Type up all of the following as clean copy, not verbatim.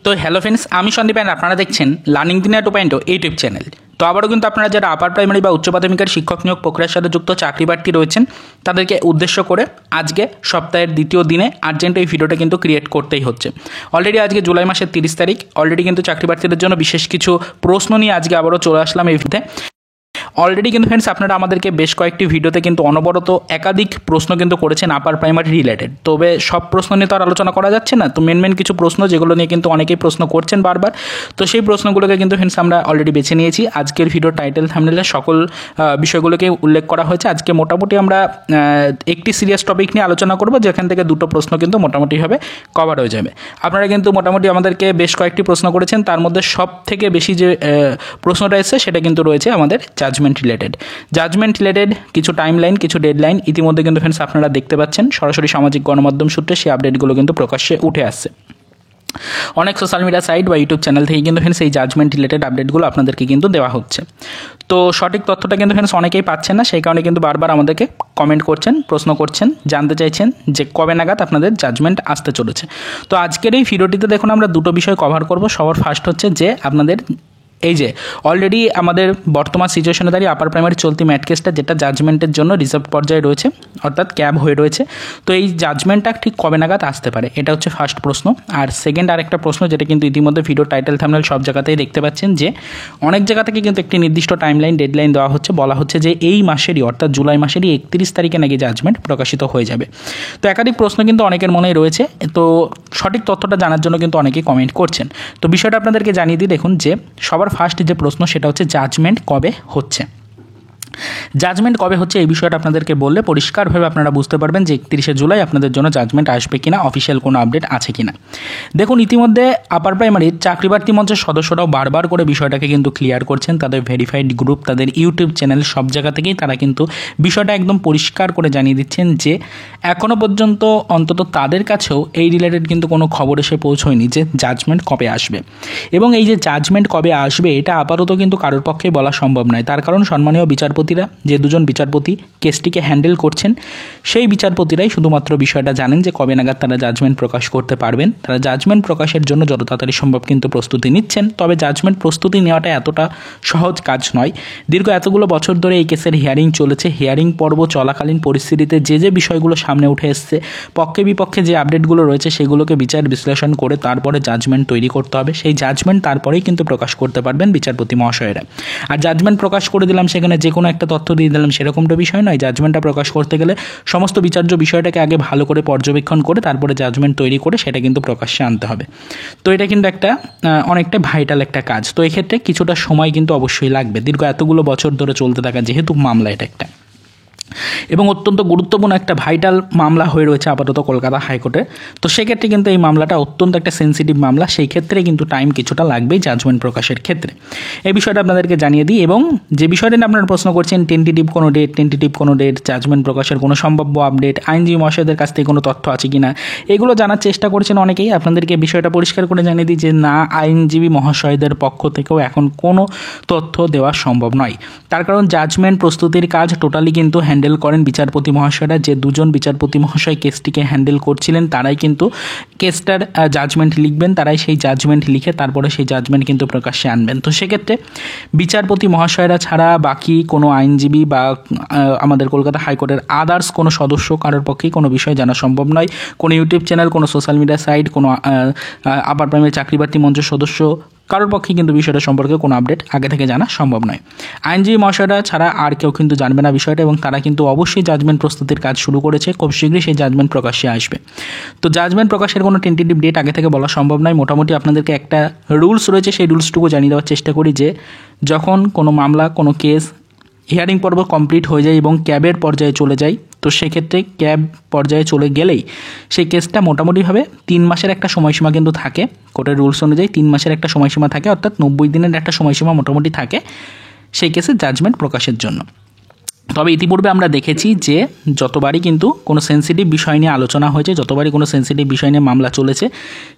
তো hello friends, আমি Sandeep and আপনারা দেখছেন লার্নিং দুনিয়া 2.0 ইউটিউব চ্যানেল। তো আবারও কিন্তু আপনারা যারা আপার প্রাইমারি বা উচ্চ প্রাথমিকের শিক্ষক নিয়োগ প্রক্রিয়ার সাথে যুক্ত চাকরি প্রার্থী রয়েছেন, তাদেরকে উদ্দেশ্য করে আজকে সপ্তাহের দ্বিতীয় দিনে আর্জেন্ট এই ভিডিওটা কিন্তু ক্রিয়েট করতেই হচ্ছে। অলরেডি আজকে জুলাই মাসের 30 তারিখ, অলরেডি কিন্তু চাকরি প্রার্থীদের জন্য বিশেষ কিছু প্রশ্ন নিয়ে আজকে আবারও চলে আসলাম এই ভিডিওতে। অলরেডি কিন্তু ফ্রেন্ডস আপনারা আমাদেরকে বেশ কয়েকটি ভিডিওতে কিন্তু অনবরত একাধিক প্রশ্ন কিন্তু করেছেন আপার প্রাইমারি রিলেটেড। তবে সব প্রশ্ন নিয়ে তো আর আলোচনা করা যাচ্ছে না, তো মেন কিছু প্রশ্ন যেগুলো নিয়ে কিন্তু অনেকেই প্রশ্ন করছেন বারবার, তো সেই প্রশ্নগুলোকে কিন্তু ফ্রেন্ডস আমরা অলরেডি বেছে নিয়েছি। আজকের ভিডিও টাইটেল থাম্বনেলে সকল বিষয়গুলোকে উল্লেখ করা হয়েছে। আজকে মোটামুটি আমরা একটি সিরিয়াস টপিক নিয়ে আলোচনা করব, যেখান থেকে দুটো প্রশ্ন কিন্তু মোটামুটিভাবে কভার হয়ে যাবে। আপনারা কিন্তু মোটামুটি আমাদেরকে বেশ কয়েকটি প্রশ্ন করেছেন, তার মধ্যে সব থেকে বেশি যে প্রশ্নটা এসেছে সেটা কিন্তু রয়েছে আমাদের জাজমেন্ট রিলেটেড কিছু টাইমলাইন, কিছু ডেডলাইন ইতিমধ্যে কিন্তু ফ্রেন্ডস আপনারা দেখতে পাচ্ছেন সরাসরি সামাজিক গণমাধ্যম সূত্রে সেই আপডেটগুলো কিন্তু প্রকাশ্যে উঠে আসছে। অনেক সোশ্যাল মিডিয়া সাইট বা ইউটিউব চ্যানেল থেকে কিন্তু ফ্রেন্ডস এই জাজমেন্ট রিলেটেড আপডেটগুলো আপনাদেরকে কিন্তু দেওয়া হচ্ছে। তো সঠিক তথ্যটা কিন্তু ফ্রেন্ডস অনেকেই পাচ্ছেন না, সেই কারণে কিন্তু বারবার আমাদেরকে কমেন্ট করছেন, প্রশ্ন করছেন, জানতে চাইছেন যে কবে নাগাদ আপনাদের জাজমেন্ট আসতে চলেছে। তো আজকের এই ভিডিওটিতে দেখুন আমরা দুটো বিষয় কভার করব। সবার ফার্স্ট হচ্ছে যে আপনাদের এই যে অলরেডি আমাদের বর্তমান সিচুয়েশনে দাঁড়িয়ে আপার প্রাইমারি চলতি ম্যাট কেসটা যেটা জাজমেন্টের জন্য রিজার্ভ পর্যায়ে রয়েছে, অর্থাৎ ক্যাব হয়ে রয়েছে, তো এই জাজমেন্টটা ঠিক কবে নাগাদ আসতে পারে, এটা হচ্ছে ফার্স্ট প্রশ্ন। আর সেকেন্ড আরেকটা প্রশ্ন, যেটা কিন্তু ইতিমধ্যে ভিডিও টাইটেল থাম্বনেল সব জায়গাতেই দেখতে পাচ্ছেন, যে অনেক জায়গা থেকে কিন্তু একটি নির্দিষ্ট টাইমলাইন ডেডলাইন দেওয়া হচ্ছে, বলা হচ্ছে যে এই মাসেরই অর্থাৎ জুলাই মাসেরই 31 তারিখে নাকি জাজমেন্ট প্রকাশিত হয়ে যাবে। তো একাধিক প্রশ্ন কিন্তু অনেকের মনেই রয়েছে, তো সঠিক তথ্যটা জানার জন্য কিন্তু অনেকেই কমেন্ট করছেন। তো বিষয়টা আপনাদেরকে জানিয়ে দিই, দেখুন যে সবার ফার্স্ট যে প্রশ্ন সেটা হচ্ছে জাজমেন্ট কবে হচ্ছে। জাজমেন্ট কবে হচ্ছে এই বিষয়টা আপনাদেরকে বললে পরিষ্কারভাবে আপনারা বুঝতে পারবেন যে 31শে জুলাই আপনাদের জন্য জাজমেন্ট আসবে কিনা, অফিসিয়াল কোনো আপডেট আছে কিনা। দেখুন ইতিমধ্যে আপার প্রাইমারির চাকরি প্রার্থী মঞ্চের সদস্যরাও বারবার করে বিষয়টাকে কিন্তু ক্লিয়ার করছেন, তাদের ভেরিফাইড গ্রুপ, তাদের ইউটিউব চ্যানেল সব জায়গা থেকেই তারা কিন্তু বিষয়টা একদম পরিষ্কার করে জানিয়ে দিচ্ছেন যে এখনও পর্যন্ত অন্তত তাদের কাছেও এই রিলেটেড কিন্তু কোনো খবর এসে পৌঁছয়নি যে জাজমেন্ট কবে আসবে। এবং এই যে জাজমেন্ট কবে আসবে এটা আপাতত কিন্তু কারোর পক্ষেই বলা সম্ভব নয়, তার কারণ সম্মানীয় বিচারপতিরা, যে দুজন বিচারপতি কেসটিকে হ্যান্ডেল করছেন, সেই বিচারপতিরাই শুধুমাত্র বিষয়টা জানেন যে কবে নাগাদ তারা জাজমেন্ট প্রকাশ করতে পারবেন। তারা জাজমেন্ট প্রকাশের জন্য যত তাড়াতাড়ি সম্ভব কিন্তু প্রস্তুতি নিচ্ছেন, তবে জাজমেন্ট প্রস্তুতি নেওয়াটা এতটা সহজ কাজ নয়। দীর্ঘ এতগুলো বছর ধরে এই কেসের হিয়ারিং চলেছে, হিয়ারিং পর্ব চলাকালীন পরিস্থিতিতে যে বিষয়গুলো সামনে উঠে এসছে, পক্ষে বিপক্ষে যে আপডেটগুলো রয়েছে সেগুলোকে বিচার বিশ্লেষণ করে তারপরে জাজমেন্ট তৈরি করতে হবে। সেই জাজমেন্ট তারপরেই কিন্তু প্রকাশ করতে পারবেন বিচারপতি মহাশয়েরা। আর জাজমেন্ট প্রকাশ করে দিলাম সেখানে যে কোনো একটা তথ্য দিয়ে দিলাম সেরকমটা বিষয় নয়। জাজমেন্টটা প্রকাশ করতে গেলে সমস্ত বিচার্য বিষয়টাকে আগে ভালো করে পর্যবেক্ষণ করে তারপরে জাজমেন্ট তৈরি করে সেটা কিন্তু প্রকাশ্যে আনতে হবে। তো এটা কিন্তু একটা অনেকটা ভাইটাল একটা কাজ, তো এক্ষেত্রে কিছুটা সময় কিন্তু অবশ্যই লাগবে। দীর্ঘ এতগুলো বছর ধরে চলতে থাকা যেহেতু মামলা এটা একটা, এবং অত্যন্ত গুরুত্বপূর্ণ একটা ভাইটাল মামলা হয়ে রয়েছে আপাতত কলকাতা হাইকোর্টে, তো সেক্ষেত্রে কিন্তু এই মামলাটা অত্যন্ত একটা সেন্সিটিভ মামলা, সেই ক্ষেত্রে কিন্তু টাইম কিছুটা লাগবেই জাজমেন্ট প্রকাশের ক্ষেত্রে। এই বিষয়টা আপনাদেরকে জানিয়ে দিই। এবং যে বিষয়টা নিয়ে আপনারা প্রশ্ন করছেন টেন্টেটিভ কোনো ডেট, জাজমেন্ট প্রকাশের কোনো সম্ভাব্য আপডেট, আইনজীবী মহাশয়দের কাছ থেকে কোনো তথ্য আছে কিনা, এগুলো জানার চেষ্টা করছেন অনেকেই। আপনাদেরকে বিষয়টা পরিষ্কার করে জানিয়ে দিই যে না, আইনজীবী মহাশয়দের পক্ষ থেকেও এখন কোনো তথ্য দেওয়া সম্ভব নয়। তার কারণ জাজমেন্ট প্রস্তুতির কাজ টোটালি কিন্তু হ্যান্ডেল করেন বিচারপতি মহাশয়রা। যে দুজন বিচারপতি মহাশয় কেসটিকে হ্যান্ডেল করছিলেন তারাই কিন্তু কেসটার জাজমেন্ট লিখবেন, তারাই সেই জাজমেন্ট লিখে তারপরে সেই জাজমেন্ট কিন্তু প্রকাশ্যে আনবেন। তো সেক্ষেত্রে বিচারপতি মহাশয়রা ছাড়া বাকি কোনো আইনজীবী বা আমাদের কলকাতা হাইকোর্টের আদার্স কোনো সদস্য কারোর পক্ষেই কোনো বিষয় জানা সম্ভব নয়। কোনো ইউটিউব চ্যানেল, কোনো সোশ্যাল মিডিয়া সাইট, কোনো আপার প্রাইমারি চাকরি প্রার্থী মঞ্চের সদস্য কারোর পক্ষে কিন্তু বিষয়টা সম্পর্কে কোনো আপডেট আগে থেকে জানা সম্ভব নয়। আইনজীবী মহাশয়রা ছাড়া আর কেউ কিন্তু জানবে না বিষয়টা, এবং তারা কিন্তু অবশ্যই জাজমেন্ট প্রস্তুতির কাজ শুরু করেছে, খুব শীঘ্রই সেই জাজমেন্ট প্রকাশ্যে আসবে। তো জাজমেন্ট প্রকাশের কোনো টেন্টেটিভ ডেট আগে থেকে বলা সম্ভব নয়। মোটামুটি আপনাদেরকে একটা রুলস রয়েছে, সেই রুলসটুকু জানিয়ে দেওয়ার চেষ্টা করি যে যখন কোনো মামলা, কোনো কেস হিয়ারিং পর্ব কমপ্লিট হয়ে যায় এবং ক্যাবের পর্যায়ে চলে যায়, তো সেক্ষেত্রে ক্যাব পর্যায়ে চলে গেলেই সেই কেসটা মোটামুটিভাবে 3 মাসের একটা সময়সীমা কিন্তু থাকে। কোর্টের রুলস অনুযায়ী 3 মাসের একটা সময়সীমা থাকে, অর্থাৎ 90 দিনের একটা সময়সীমা মোটামুটি থাকে সেই কেসে জাজমেন্ট প্রকাশের জন্য। তবে ইতিপূর্বে আমরা দেখেছি যে যতবারই কিন্তু কোনো সেন্সিটিভ বিষয় নিয়ে আলোচনা হয়েছে, যতবারই কোনো সেন্সিটিভ বিষয় নিয়ে মামলা চলেছে,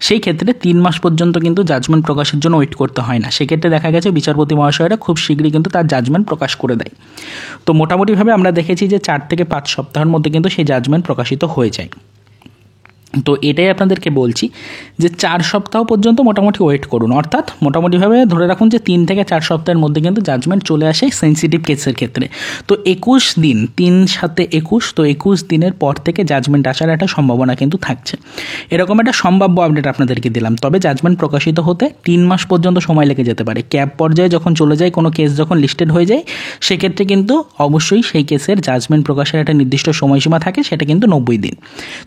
সেই ক্ষেত্রে 3 মাস পর্যন্ত কিন্তু জাজমেন্ট প্রকাশের জন্য ওয়েট করতে হয় না। সেক্ষেত্রে দেখা গেছে বিচারপতি মহাশয়রা খুব শীঘ্রই কিন্তু তার জাজমেন্ট প্রকাশ করে দেয়। তো মোটামুটিভাবে আমরা দেখেছি যে 4 থেকে 5 সপ্তাহের মধ্যে কিন্তু সেই জাজমেন্ট প্রকাশিত হয়ে যায়। তো এটাই আপনাদেরকে বলছি যে 4 সপ্তাহ পর্যন্ত মোটামুটি ওয়েট করুন, অর্থাৎ মোটামুটিভাবে ধরে রাখুন যে 3 থেকে 4 সপ্তাহের মধ্যে কিন্তু জাজমেন্ট চলে আসে সেন্সিটিভ কেসের ক্ষেত্রে। তো 21 দিন, 3 সাথে 21, তো 21 দিনের পর থেকে জাজমেন্ট আসার একটা সম্ভাবনা কিন্তু থাকছে। এরকম একটা সম্ভাব্য আপডেট আপনাদেরকে দিলাম। তবে জাজমেন্ট প্রকাশিত হতে 3 মাস পর্যন্ত সময় লেগে যেতে পারে। ক্যাব পর্যায়ে যখন চলে যায়, কোনো কেস যখন লিস্টেড হয়ে যায়, সেক্ষেত্রে কিন্তু অবশ্যই সেই কেসের জাজমেন্ট প্রকাশের একটা নির্দিষ্ট সময়সীমা থাকে, সেটা কিন্তু 90 দিন।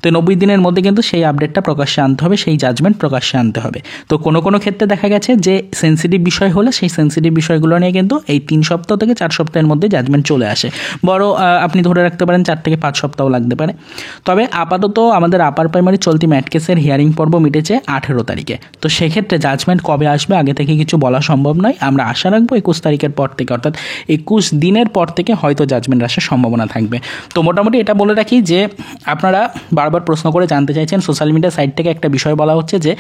তো 90 দিনের মধ্যে কিন্তু সেই আপডেটটা প্রকাশ্যে আনতে হবে, সেই জাজমেন্ট প্রকাশ্যে আনতে হবে। তো কোনো কোনো ক্ষেত্রে দেখা গেছে যে সেন্সিটিভ বিষয় হলে সেই সেন্সিটিভ বিষয়গুলো নিয়ে কিন্তু এই 3 সপ্তাহ থেকে 4 সপ্তাহের মধ্যে জাজমেন্ট চলে আসে। বড় আপনি ধরে রাখতে পারেন 4 থেকে 5 সপ্তাহ লাগতে পারে। তবে আপাতত আমাদের আপার প্রাইমারি চলতি ম্যাট কেসের হিয়ারিং পর্ব মিটেছে 18 তারিখে। তো সেক্ষেত্রে জাজমেন্ট কবে আসবে আগে থেকে কিছু বলা সম্ভব নয়। আমরা আশা রাখবো 21 তারিখের পর থেকে, অর্থাৎ 21 দিনের পর থেকে হয়তো জাজমেন্ট আসার সম্ভাবনা থাকবে। তো মোটামুটি এটা বলে রাখি যে আপনারা বারবার প্রশ্ন করে জানতে চাইছেন, সোশ্যাল মিডিয়া সাইট থেকে একটা বিষয় বলা হচ্ছে যে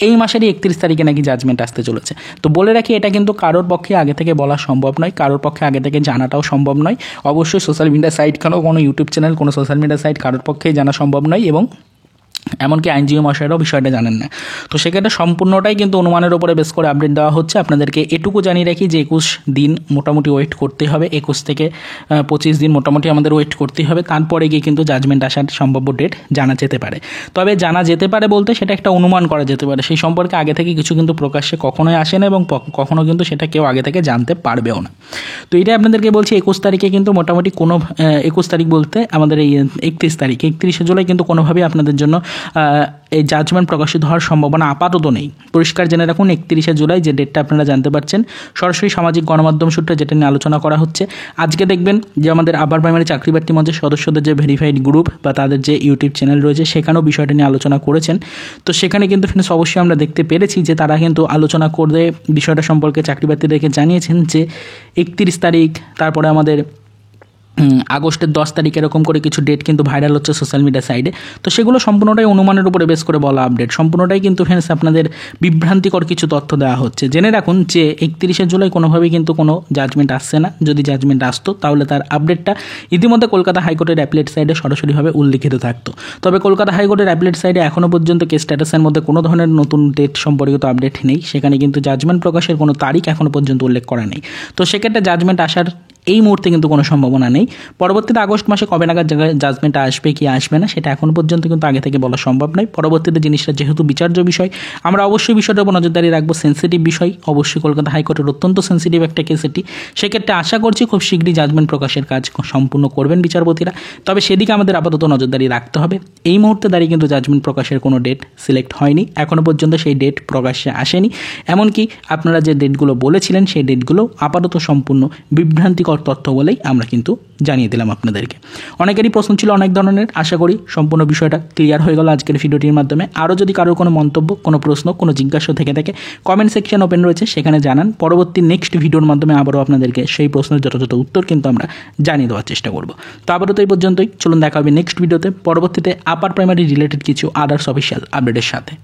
এই মাসেরই 31 তারিখে নাকি জাজমেন্ট আসতে চলেছে। তো বলে রাখি এটা কিন্তু কারোর পক্ষে আগে থেকে বলা সম্ভব নয়, কারোর পক্ষে আগে থেকে জানাটাও সম্ভব নয়। অবশ্যই সোশ্যাল মিডিয়া সাইট কোনো ইউটিউব চ্যানেল, কোনো সোশ্যাল মিডিয়া সাইট কারোর পক্ষেই জানা সম্ভব নয়, এবং এমনকি আইনজীবী মশাইরাও বিষয়টা জানেন না। তো সেক্ষেত্রে সম্পূর্ণটাই কিন্তু অনুমানের উপরে বেস করে আপডেট দেওয়া হচ্ছে। আপনাদেরকে এটুকু জানিয়ে রাখি যে 21 দিন মোটামুটি ওয়েট করতে হবে, 21 থেকে 25 দিন মোটামুটি আমাদের ওয়েট করতে হবে। তারপরে গিয়ে কিন্তু জাজমেন্ট আসার সম্ভাব্য ডেট জানা যেতে পারে। তবে জানা যেতে পারে বলতে সেটা একটা অনুমান করা যেতে পারে, সেই সম্পর্কে আগে থেকে কিছু কিন্তু প্রকাশ্যে কখনোই আসে না, এবং কখনো কিন্তু সেটা কেউ আগে থেকে জানতে পারবেও না। তো এটাই আপনাদেরকে বলছি 21 তারিখে কিন্তু মোটামুটি কোনো 21 তারিখ বলতে আমাদের এই 31 তারিখ, 31শে জুলাই কিন্তু কোনোভাবেই আপনাদের জন্য এই জাজমেন্ট প্রকাশিত হওয়ার সম্ভাবনা আপাতত নেই। পরিষ্কার জেনে রাখুন 31শে জুলাই যে ডেটটা আপনারা জানতে পারছেন, সরাসরি সামাজিক গণমাধ্যম সূত্রে যেটা নিয়ে আলোচনা করা হচ্ছে। আজকে দেখবেন যে আমাদের আপার প্রাইমারি চাকরি প্রার্থী মঞ্চের সদস্যদের যে ভেরিফাইড গ্রুপ বা তাদের যে ইউটিউব চ্যানেল রয়েছে সেখানেও বিষয়টা নিয়ে আলোচনা করেছেন। তো সেখানে কিন্তু ফ্রেন্ডস অবশ্যই আমরা দেখতে পেরেছি যে তারা কিন্তু আলোচনা করে বিষয়টা সম্পর্কে চাকরি প্রার্থীদেরকে জানিয়েছেন যে 31 তারিখ, তারপরে আমাদের আগস্টের 10 তারিখ, এরকম করে কিছু ডেট কিন্তু ভাইরাল হচ্ছে সোশ্যাল মিডিয়া সাইডে। তো সেগুলো সম্পূর্ণটাই অনুমানের উপরে বেস করে বলা আপডেট, সম্পূর্ণটাই কিন্তু ফ্রেন্ডস আপনাদের বিভ্রান্তিকর কিছু তথ্য দেওয়া হচ্ছে। জেনে রাখুন যে 31শে জুলাই কোনোভাবেই কিন্তু কোনো জাজমেন্ট আসছে না। যদি জাজমেন্ট আসতো তাহলে তার আপডেটটা ইতিমধ্যে কলকাতা হাইকোর্টের অ্যাপিলেট সাইডে সরাসরিভাবে উল্লিখিত থাকতো। তবে কলকাতা হাইকোর্টের অ্যাপিলেট সাইডে এখনও পর্যন্ত কেস স্ট্যাটাসের মধ্যে কোনো ধরনের নতুন ডেট সম্পর্কিত আপডেট নেই, সেখানে কিন্তু জাজমেন্ট প্রকাশের কোনো তারিখ এখনও পর্যন্ত উল্লেখ করা নেই। তো সেক্ষেত্রে জাজমেন্ট আসার এই মুহূর্তে কিন্তু কোনো সম্ভাবনা নেই। পরবর্তীতে আগস্ট মাসে কবে নাগাদ জাজমেন্ট আসবে কি আসবে না সেটা এখনও পর্যন্ত কিন্তু আগে থেকে বলা সম্ভব নয়। পরবর্তীতে জিনিসটা যেহেতু বিচার্য বিষয়, আমরা অবশ্যই বিষয়টার উপর নজরদারি রাখবো। সেন্সিটিভ বিষয়, অবশ্যই কলকাতা হাইকোর্টের অত্যন্ত সেন্সিটিভ একটা কেস এটি। সেক্ষেত্রে আশা করছি খুব শীঘ্রই জাজমেন্ট প্রকাশের কাজ সম্পূর্ণ করবেন বিচারপতিরা। তবে সেদিকে আমাদের আপাতত নজরদারি রাখতে হবে। এই মুহূর্তে দাঁড়িয়ে কিন্তু জাজমেন্ট প্রকাশের কোনো ডেট সিলেক্ট হয়নি, এখনও পর্যন্ত সেই ডেট প্রকাশ্যে আসেনি। এমনকি আপনারা যে ডেটগুলো বলেছিলেন সেই ডেটগুলো আপাতত সম্পূর্ণ বিভ্রান্তিকর তথ্য বলেই আমরা কিন্তু জানিয়ে দিলাম আপনাদেরকে। অনেকেরই প্রশ্ন ছিল অনেক ধরনের, আশা করি সম্পূর্ণ বিষয়টা ক্লিয়ার হয়ে গেল আজকের ভিডিওটির মাধ্যমে। আরও যদি কারোর কোনো মন্তব্য, কোনো প্রশ্ন, কোনো জিজ্ঞাসা থেকে থাকে কমেন্ট সেকশন ওপেন রয়েছে, সেখানে জানান। পরবর্তী নেক্সট ভিডিওর মাধ্যমে আবারও আপনাদেরকে সেই প্রশ্নের যথাযথ উত্তর কিন্তু আমরা জানিয়ে দেওয়ার চেষ্টা করব। তো আপাতত এই পর্যন্তই, চলুন দেখা হবে নেক্সট ভিডিওতে পরবর্তীতে আপার প্রাইমারি রিলেটেড কিছু আদার্স অফিসিয়াল আপডেটের সাথে।